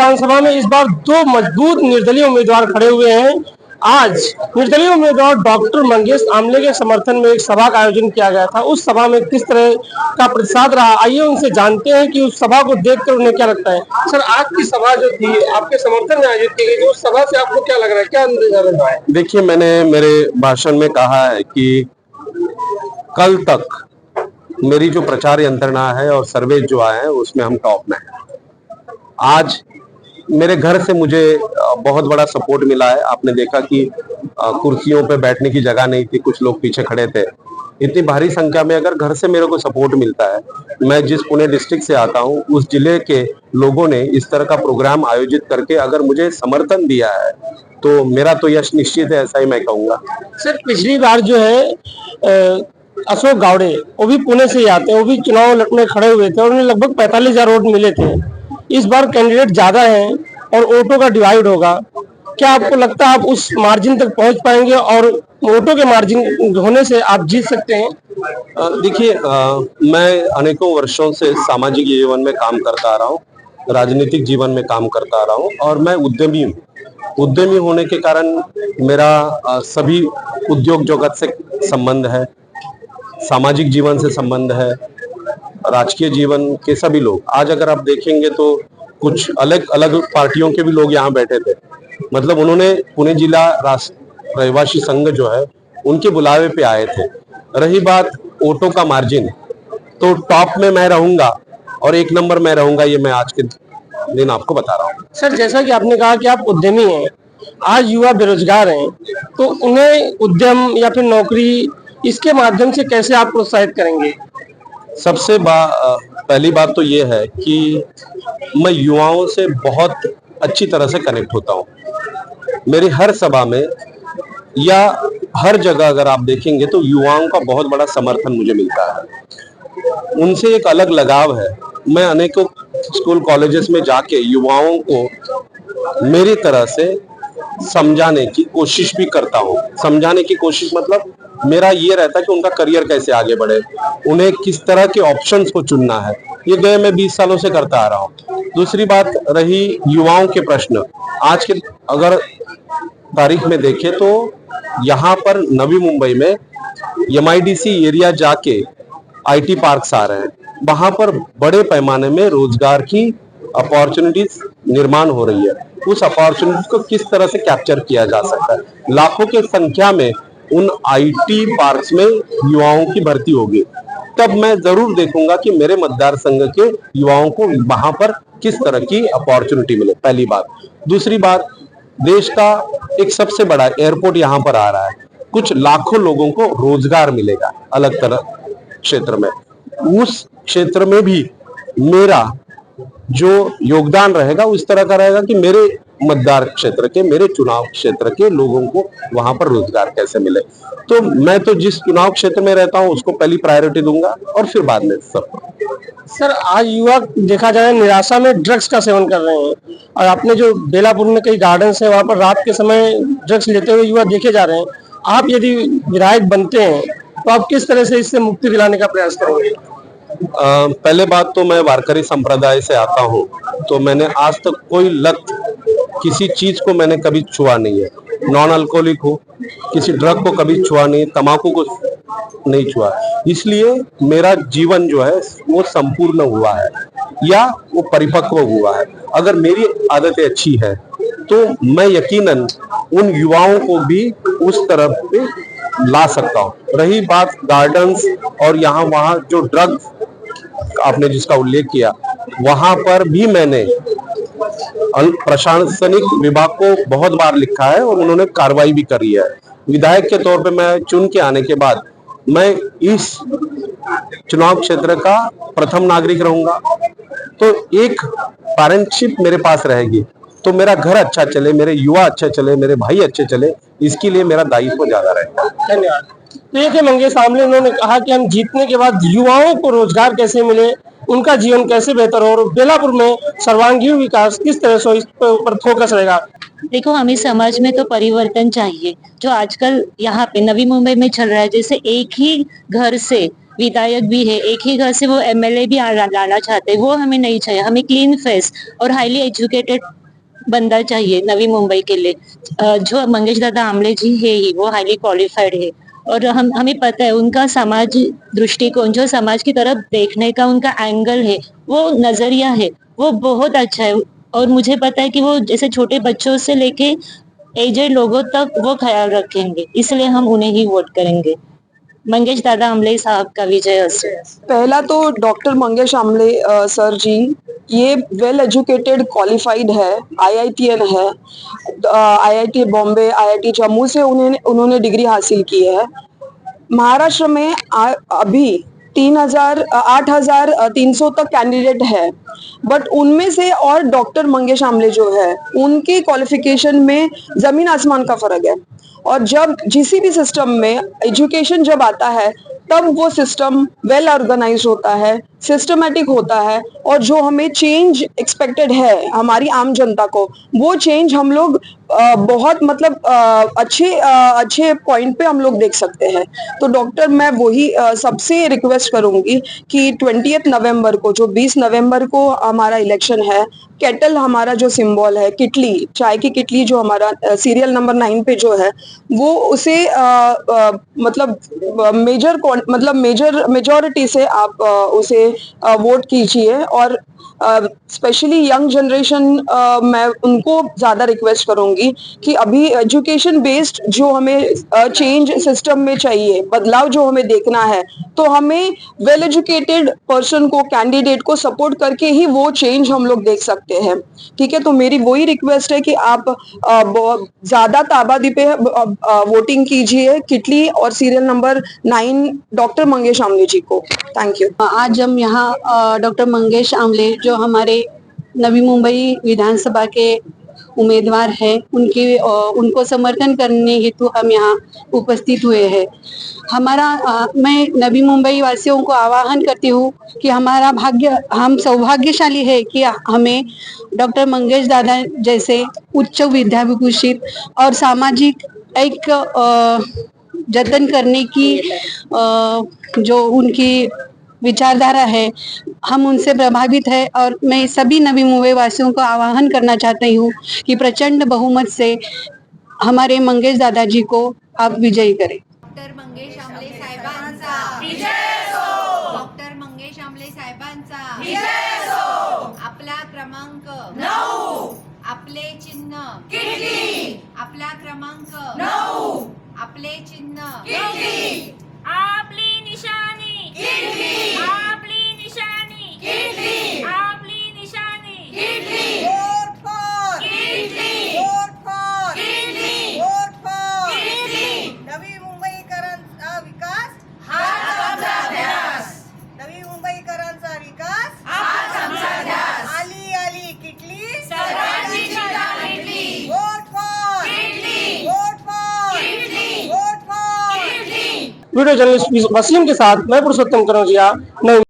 विधानसभा में इस बार दो मजबूत निर्दलीय उम्मीदवार खड़े हुए हैं। आज निर्दलीय उम्मीदवार डॉक्टर मंगेश आमले के समर्थन में एक सभा का आयोजन किया गया था। उस सभा में किस तरह का प्रतिसाद रहा, आइए उनसे जानते हैं कि उस सभा को देखकर उन्हें क्या लगता है। सर, आज की सभा जो थी आपके समर्थन में आयोजित की गई, तो उस सभा से आपको क्या लग रहा है, क्या अंदाजा लग रहा है? देखिए, मैंने मेरे भाषण में कहा है कि कल तक मेरी जो प्रचार यंत्रणा है और सर्वे जो आए हैं उसमें हम टॉप में हैं। आज मेरे घर से मुझे बहुत बड़ा सपोर्ट मिला है। आपने देखा कि कुर्सियों पे बैठने की जगह नहीं थी, कुछ लोग पीछे खड़े थे। इतनी भारी संख्या में अगर घर से मेरे को सपोर्ट मिलता है, मैं जिस पुणे डिस्ट्रिक्ट से आता हूं उस जिले के लोगों ने इस तरह का प्रोग्राम आयोजित करके अगर मुझे समर्थन दिया है तो मेरा तो यश निश्चित है, ऐसा ही मैं कहूंगा। सर, पिछली बार जो है अशोक गावड़े, वो भी पुणे से ही आते हैं, वो भी चुनाव लड़ने खड़े हुए थे और उन्हें लगभग 45,000 वोट मिले थे। इस बार कैंडिडेट ज्यादा हैं और वोटों का डिवाइड होगा। क्या आपको लगता है आप उस मार्जिन तक पहुंच पाएंगे और वोटों के मार्जिन होने से आप जीत सकते हैं? देखिए, मैं अनेकों वर्षों से सामाजिक जीवन में काम करता आ रहा हूँ, राजनीतिक जीवन में काम करता आ रहा हूँ और मैं उद्यमी हूँ। उद्यमी होने के कारण मेरा सभी उद्योग जगत से संबंध है, सामाजिक जीवन से संबंध है, राजकीय जीवन के सभी लोग। आज अगर आप देखेंगे तो कुछ अलग अलग पार्टियों के भी लोग यहाँ बैठे थे। मतलब उन्होंने पुणे जिला रहिवासी संघ जो है उनके बुलावे पे आए थे। रही बात वोटों का मार्जिन, तो टॉप में मैं रहूंगा और 1 नंबर में रहूंगा, ये मैं आज के दिन आपको बता रहा हूँ। सर, जैसा कि आपने कहा कि आप उद्यमी हैं, आज युवा बेरोजगार हैं, तो उन्हें उद्यम या फिर नौकरी इसके माध्यम से कैसे आप प्रोत्साहित करेंगे? सबसे पहली बात तो ये है कि मैं युवाओं से बहुत अच्छी तरह से कनेक्ट होता हूँ। मेरी हर सभा में या हर जगह अगर आप देखेंगे तो युवाओं का बहुत बड़ा समर्थन मुझे मिलता है। उनसे एक अलग लगाव है। मैं अनेकों स्कूल कॉलेजेस में जाके युवाओं को मेरी तरह से समझाने की कोशिश भी करता हूँ। समझाने की कोशिश मतलब मेरा ये रहता है कि उनका करियर कैसे आगे बढ़े, उन्हें किस तरह के ऑप्शंस को चुनना है। ये गए मैं 20 सालों से करता आ रहा हूँ। दूसरी बात रही युवाओं के प्रश्न। आज के अगर तारीख में देखें तो यहाँ पर नवी मुंबई में MIDC एरिया जाके IT पार्क्स आ रहे हैं। वहां पर बड़े पैमाने में रोजगार की अपॉर्चुनिटीज निर्माण हो रही है। उस अपॉर्चुनिटीज को किस तरह से कैप्चर किया जा सकता है। लाखों की संख्या में उन IT पार्क्स में युवाओं की भर्ती होगी, तब मैं जरूर देखूंगा कि मेरे मतदार संघ के युवाओं को वहां पर किस तरह की अपॉर्चुनिटी मिले, पहली बात। दूसरी बात, देश का एक सबसे बड़ा एयरपोर्ट यहाँ पर आ रहा है, कुछ लाखों लोगों को रोजगार मिलेगा अलग तरह क्षेत्र में। उस क्षेत्र में भी मेरा जो योगदान रहेगा उस तरह का रहेगा कि मेरे मतदार क्षेत्र के, मेरे चुनाव क्षेत्र के लोगों को वहां पर रोजगार कैसे मिले। तो मैं तो जिस चुनाव क्षेत्र में रहता हूं उसको पहली प्रायोरिटी दूंगा और फिर बाद में सब। सर, आज युवा देखा जाए निराशा में ड्रग्स का सेवन कर रहे हैं और आपने जो बेलापुर में कई गार्डन्स हैं वहां पर रात के समय ड्रग्स लेते हुए युवा देखे जा रहे हैं। आप यदि विधायक बनते हैं तो आप किस तरह से इससे मुक्ति दिलाने का प्रयास करेंगे? पहले बात तो मैं वारकरी संप्रदाय से आता हूँ, तो मैंने आज तक कोई लत किसी चीज को मैंने कभी छुआ नहीं है। नॉन अल्कोहलिक हूँ, किसी ड्रग को कभी छुआ नहीं, तंबाकू को नहीं छुआ। इसलिए मेरा जीवन जो है वो संपूर्ण हुआ है या वो परिपक्व हुआ है। अगर मेरी आदतें अच्छी है तो मैं यकीनन उन युवाओं को भी उस तरफ पे ला सकता हूँ। रही बात गार्डन्स और यहाँ वहाँ जो ड्रग आपने जिसका उल्लेख किया, वहां पर भी मैंने प्रशासनिक विभाग को बहुत बार लिखा है और उन्होंने कार्रवाई भी करी है। विधायक के तौर पे मैं चुन के आने के बाद मैं इस चुनाव क्षेत्र का प्रथम नागरिक रहूंगा, तो एक पेरेंटशिप मेरे पास रहेगी, तो मेरा घर अच्छा चले, मेरे युवा अच्छा चले, मेरे भाई अच्छे चले, इसके लिए मेरा दायित्व ज्यादा रहेगा। धन्यवाद। तो ये थे मंगेश आमले, उन्होंने कहा कि हम जीतने के बाद युवाओं को रोजगार कैसे मिले, उनका जीवन कैसे बेहतर हो और बेलापुर में सर्वांगीण विकास किस तरह से इस पर फोकस रहेगा। देखो, हमें समाज में तो परिवर्तन चाहिए। जो आजकल यहाँ पे नवी मुंबई में चल रहा है, जैसे एक ही घर से विधायक भी है, एक ही घर से वो एमएलए भी लाना चाहते हैं। वो हमें नहीं चाहिए, हमें क्लीन फेस और हाईली एजुकेटेड बंदा चाहिए नवी मुंबई के लिए। जो मंगेश दादा आमले जी है ही, वो हाईली क्वालिफाइड है और हमें पता है उनका समाज दृष्टिकोण, जो समाज की तरफ देखने का उनका एंगल है, वो नजरिया है, वो बहुत अच्छा है। और मुझे पता है कि वो जैसे छोटे बच्चों से लेके एजेड लोगों तक वो ख्याल रखेंगे, इसलिए हम उन्हें ही वोट करेंगे। मंगेश दादा आमले साहब का विजय असो। पहला तो डॉक्टर मंगेश आमले सर जी, ये वेल एजुकेटेड क्वालिफाइड है, आईआईटीएन है, आईआईटी बॉम्बे, आईआईटी जम्मू से उन्होंने डिग्री हासिल की है। महाराष्ट्र में अभी 8,300 तक कैंडिडेट है, बट उनमें से और डॉक्टर मंगेश आमले जो है उनके क्वालिफिकेशन में जमीन आसमान का फर्क है। और जब जिस भी सिस्टम में एजुकेशन जब आता है तब वो सिस्टम वेल ऑर्गेनाइज होता है, सिस्टमेटिक होता है, और जो हमें चेंज एक्सपेक्टेड है हमारी आम जनता को, वो चेंज हम लोग बहुत मतलब अच्छे पॉइंट पे हम लोग देख सकते हैं। तो डॉक्टर, मैं वही सबसे रिक्वेस्ट करूंगी कि 20 नवंबर को, जो 20 नवंबर को हमारा इलेक्शन है, केटल हमारा जो सिंबल है, किटली, चाय की किटली जो हमारा सीरियल नंबर 9 पे जो है, वो उसे मतलब मेजॉरिटी से आप उसे वोट कीजिए। और स्पेशली यंग जनरेशन, मैं उनको ज्यादा रिक्वेस्ट करूंगी कि अभी एजुकेशन बेस्ड जो हमें चेंज सिस्टम में चाहिए, बदलाव जो हमें देखना है, तो हमें वेल एजुकेटेड पर्सन को, कैंडिडेट को सपोर्ट करके ही वो चेंज हम लोग देख सकते हैं। ठीक है, तो मेरी वही रिक्वेस्ट है कि आप ज्यादा ताबादी पे वोटिंग कीजिए किटली और सीरियल नंबर 9 डॉक्टर मंगेश आमले जी को। Thank you. आज हम यहाँ डॉक्टर मंगेश आमले जो हमारे नवी मुंबई विधानसभा के उम्मीदवार हैं, उनको समर्थन करने हेतु हम यहाँ उपस्थित हुए हैं। मैं नवी मुंबई वासियों को आह्वान करती हूँ कि हम सौभाग्यशाली है कि हमें डॉक्टर मंगेश दादा जैसे उच्च विद्याभूषित और सामाजिक एक जतन करने की जो उनकी विचारधारा है, हम उनसे प्रभावित है। और मैं सभी नवी मुंबई वासियों को आह्वान करना चाहती हूँ कि प्रचंड बहुमत से हमारे मंगेश दादाजी को आप विजयी करें। डॉक्टर मंगेश आमले साहेबांचा विजय असो। डॉक्टर मंगेश आमले साहेबांचा विजय असो। आपला क्रमांक 9, आपले चिन्ह किटली, आपला क्रमांक 9, आपले चिन्ह किटली, आपली निशाणी किटली, आपली निशाणी किटली, आपली निशाणी किटली। वोट फॉर किटली, वोट फॉर किटली, वोट फॉर किटली। नवी मुंबईकरांचा विकास हाच आमचा ध्यास, नवी मुंबईकरांचा विकास हाच आमचा ध्यास। आली किटली, सर्वांची चिंता मिटली। वोट फॉर किटली, वोट फॉर किटली, वोट फॉर किटली। वीडियो जर्नलिस्ट वसीम के साथ मैं पुरुषोत्तम कनौजिया, नई